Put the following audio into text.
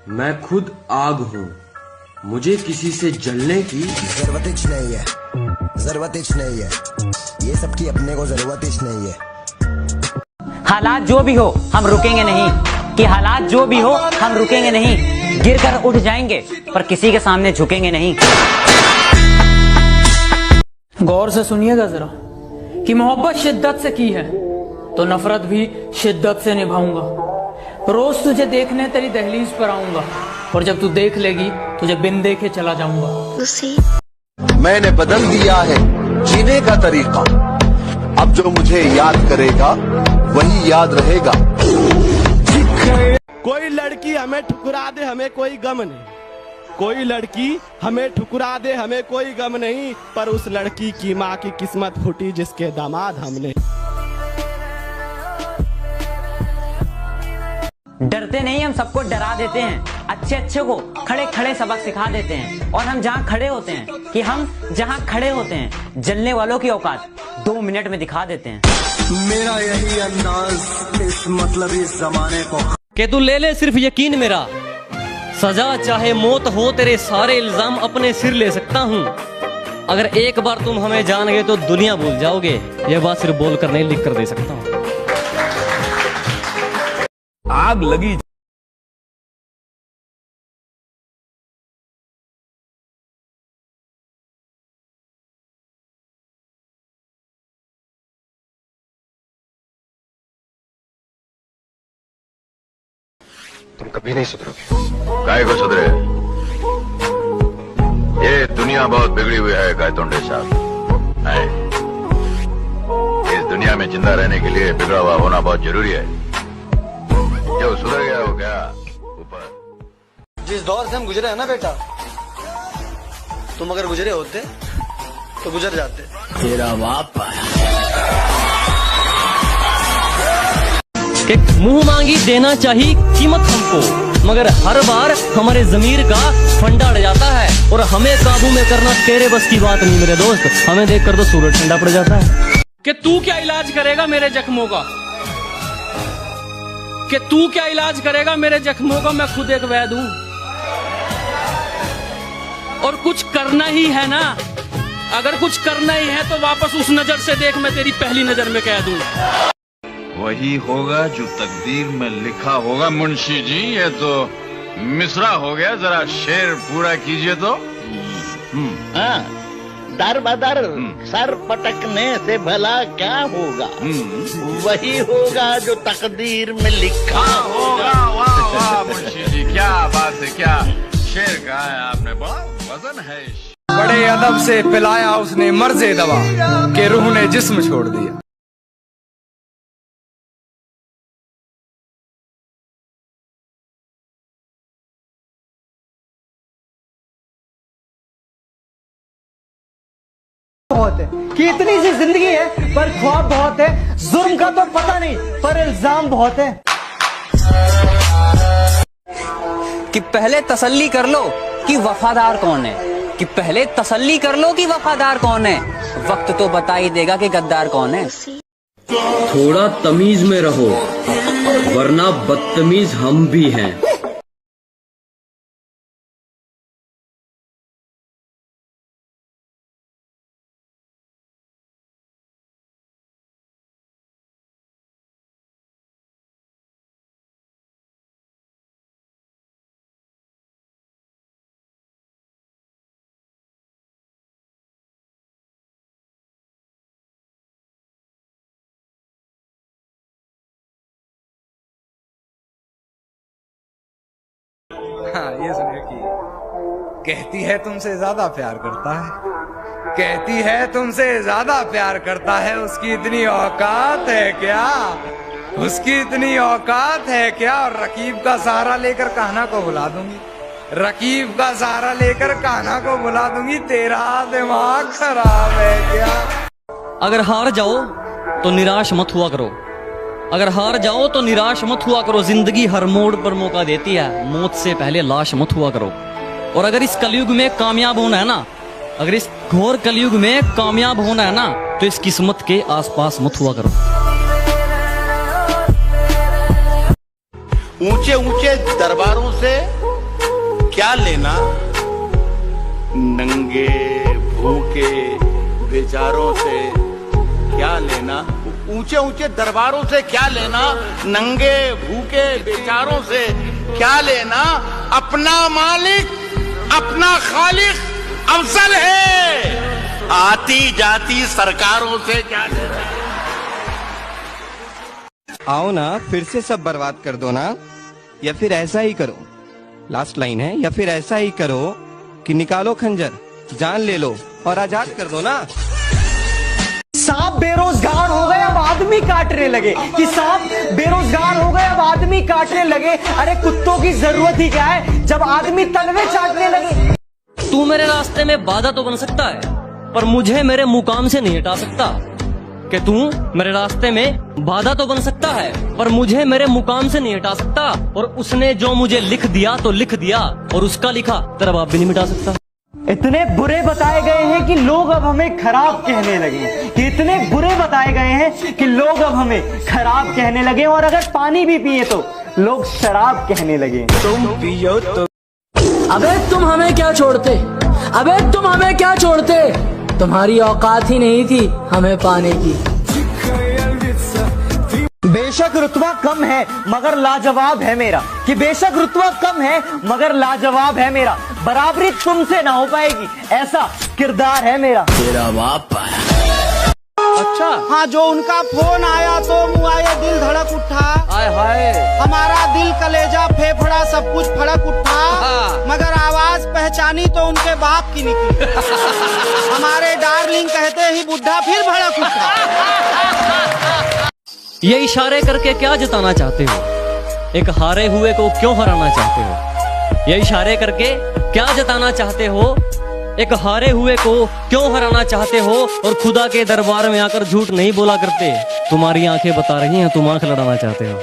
मैं खुद आग हूँ, मुझे किसी से जलने की जरूरत नहीं है, जरूरत नहीं है, ये सब की अपने को जरूरत नहीं है। हालात जो भी हो हम रुकेंगे नहीं, कि हालात जो भी हो हम रुकेंगे नहीं, गिरकर उठ जाएंगे पर किसी के सामने झुकेंगे नहीं। गौर से सुनिएगा जरा कि मोहब्बत शिद्दत से की है तो नफरत भी शिद्दत से निभाऊंगा। रोज तुझे देखने तेरी दहलीज पर आऊंगा और जब तू देख लेगी तुझे बिन देखे चला जाऊंगा। मैंने बदल दिया है जीने का तरीका, अब जो मुझे याद करेगा वही याद रहेगा। कोई लड़की हमें ठुकरा दे हमें कोई गम नहीं, कोई लड़की हमें ठुकरा दे हमें कोई गम नहीं, पर उस लड़की की माँ की किस्मत फूटी जिसके दामाद हमने। डरते नहीं, हम सबको डरा देते हैं, अच्छे अच्छे को खड़े खड़े सबक सिखा देते हैं। और हम जहाँ खड़े होते हैं, कि हम जहाँ खड़े होते हैं, जलने वालों की औकात 2 मिनट में दिखा देते हैं। मेरा यही अंदाज इस मतलब इस जमाने को कि तू ले ले सिर्फ यकीन मेरा, सजा चाहे मौत हो तेरे सारे इल्जाम अपने सिर ले सकता हूँ। अगर एक बार तुम हमें जान गए तो दुनिया भूल जाओगे, यह बात सिर्फ बोल कर नहीं लिख कर दे सकता हूँ। आग लगी तुम कभी नहीं सुधरोगे। काय को सुधरे? ये दुनिया बहुत बिगड़ी हुई है गायतोंडे साहब। इस दुनिया में जिंदा रहने के लिए बिगड़ा हुआ होना बहुत जरूरी है। जो सुधर गया हो गया ऊपर। जिस दौर से हम गुजरे हैं ना बेटा, तुम अगर गुजरे होते तो गुजर जाते। तेरा बाप कि मुंह मांगी देना चाहिए कीमत हमको, मगर हर बार हमारे जमीर का फंडा अड़ जाता है और हमें काबू में करना तेरे बस की बात नहीं मेरे दोस्त। हमें देखकर तो सूरज ठंडा पड़ जाता है। कि तू क्या इलाज करेगा मेरे जख्मों का, कि तू क्या इलाज करेगा मेरे जख्मों का, मैं खुद एक वैद हूं। और कुछ करना ही है ना, अगर कुछ करना ही है तो वापस उस नजर से देख, मैं तेरी पहली नजर में कह दूं। वही होगा जो तकदीर में लिखा होगा। मुंशी जी ये तो मिसरा हो गया, जरा शेर पूरा कीजिए तो। दर बदर सर पटकने से भला क्या होगा, वही होगा जो तकदीर में लिखा होगा। वाह वाह मुंशी जी, क्या बात है, क्या शेर कहा है आपने, बड़ा वजन है। बड़े अदब से पिलाया उसने मर्ज़े दवा के रूह ने जिस्म छोड़ दिया। बहुत है कि इतनी सी जिंदगी है पर ख्वाब बहुत है, जुर्म का तो पता नहीं पर इल्जाम बहुत है। कि पहले तसल्ली कर लो कि वफादार कौन है, कि पहले तसल्ली कर लो कि वफादार कौन है, वक्त तो बता ही देगा कि गद्दार कौन है। थोड़ा तमीज में रहो वरना बदतमीज हम भी हैं। हाँ, ये सुनिए कि कहती है तुमसे ज्यादा प्यार करता है, कहती है तुमसे ज्यादा प्यार करता है, उसकी इतनी औकात है क्या, उसकी इतनी औकात है क्या। और रकीब का सहारा लेकर कान्हा को बुला दूंगी, रकीब का सहारा लेकर कान्हा को बुला दूंगी, तेरा दिमाग खराब है क्या। अगर हार जाओ तो निराश मत हुआ करो, अगर हार जाओ तो निराश मत हुआ करो। जिंदगी हर मोड़ पर मौका देती है, मौत से पहले लाश मत हुआ करो। और अगर इस कलयुग में कामयाब होना है ना, अगर इस घोर कलयुग में कामयाब होना है ना, तो इस किस्मत के आसपास मत हुआ करो। ऊंचे ऊंचे दरबारों से क्या लेना, नंगे भूखे बेचारों से क्या लेना, ऊंचे ऊंचे दरबारों से क्या लेना, नंगे भूखे बेचारों से क्या लेना, अपना मालिक अपना खालिक अफजल है, आती जाती सरकारों से क्या लेना। आओ ना, फिर से सब बर्बाद कर दो ना, या फिर ऐसा ही करो, लास्ट लाइन है, या फिर ऐसा ही करो कि निकालो खंजर, जान ले लो और आजाद कर दो ना। सांप बेरोजगार हो गए अब आदमी काटने लगे, कि सांप बेरोजगार हो गए अब आदमी काटने लगे। अरे कुत्तों की जरूरत ही क्या है जब आदमी तलवे चाटने लगे। तू मेरे रास्ते में बाधा तो बन सकता है, पर मुझे मेरे मुकाम से नहीं हटा सकता। कि तू मेरे रास्ते में बाधा तो बन सकता है, पर मुझे मेरे मुकाम से नहीं हटा सकता। और उसने जो मुझे लिख दिया तो लिख दिया, और उसका लिखा तेरा बाप भी नहीं मिटा सकता। इतने बुरे बताए गए हैं कि लोग अब हमें खराब कहने लगे, कि इतने बुरे बताए गए हैं कि लोग अब हमें खराब कहने लगे, और अगर पानी भी पिए तो लोग शराब कहने लगे। तुम पियो तो अबे तुम हमें क्या छोड़ते, अबे तुम हमें क्या छोड़ते, तुम्हारी औकात ही नहीं थी हमें पाने की। बेशक रुतबा कम है मगर लाजवाब है मेरा, कि बेशक रुतबा कम है मगर लाजवाब है मेरा, बराबरी तुमसे ना हो पाएगी ऐसा किरदार है मेरा। तेरा बाप अच्छा हाँ, जो उनका फोन आया तो मुआये दिल धड़क उठा, हाय हाय हमारा दिल कलेजा फेफड़ा सब कुछ फड़क उठा, मगर आवाज पहचानी तो उनके बाप की निकली। हमारे डार्लिंग कहते ही बुढ़ा फिर भड़क उठा। ये इशारे करके क्या जताना चाहते हो, एक हारे हुए को क्यों हराना चाहते हो, ये इशारे करके क्या जताना चाहते हो, एक हारे हुए को क्यों हराना चाहते हो। और खुदा के दरबार में आकर झूठ नहीं बोला करते, तुम्हारी आंखें बता रही हैं तुम आंख लड़ाना चाहते हो।